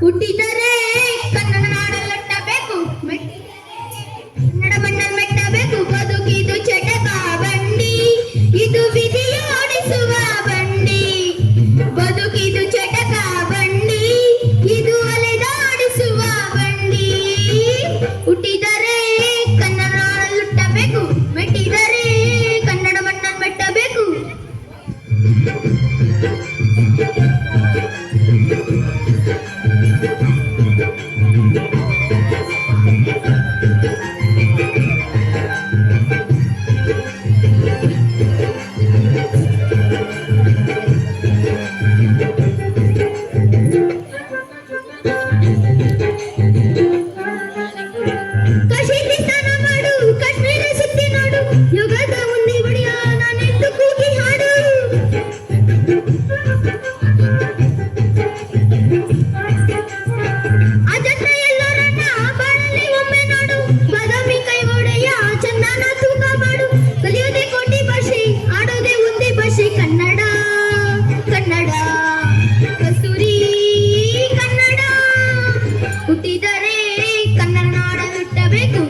ಹುಟ್ಟಿದರೆ ಕನ್ನಡ ನಾಡಲ್ಲಟ್ಟಬೇಕು, ಕನ್ನಡ ಮಣ್ಣಲ್ಲಿ ಮೆಟ್ಟಬೇಕು. ಬದುಕಿದು ಚಟಕ ಬಂಡಿ, ಇದು ವಿಧಿಯೋಡಿಸುವ ಬಂಡಿ. ಬದುಕಿದು ಚಟಕ ಬಂಡಿ, ಇದು ಅಲೆದಾಡಿಸುವ ಬಂಡಿ. ಹುಟ್ಟಿದರೆ ಕನ್ನಡ ನಾಡಲ್ಲುಟ್ಟಬೇಕು, ಮೆಟ್ಟಿದರೆ ಕನ್ನಡ ಮಣ್ಣಲ್ಲಿ ಮೆಟ್ಟಬೇಕು. ಕಾಶಿಗೆ ಸ್ನಾನ ಮಾಡು, ಕಾಶ್ಮೀರ ಸುತ್ತಿ ನೋಡು, ಯುಗದ ಮುಂದೆ ಬಡಿಯ ನಾನೆಂದು ಕೂಗಿ ಹಾಡು. ಅಜಂತ ಎಲ್ಲರನ್ನ ಬಾಳಲ್ಲಿ ಒಮ್ಮೆ ನೋಡು, ಬಾದಾಮಿ ಕೈ ಒಡೆಯ ಚಂದನ ತೂಕ ಮಾಡು. ಕಲಿಯೋದೇ ಕೋಟಿ ಭಾಷೆ, ಆಡೋದೇ ಒಂದೇ ಭಾಷೆ, ಕನ್ನಡ ಕನ್ನಡ ಕಸ್ತೂರಿ ಕನ್ನಡ. ಹುಟ್ಟಿದರೆ ಕನ್ನಡ ನಾಡಲ್ಲುಟ್ಟಬೇಕು,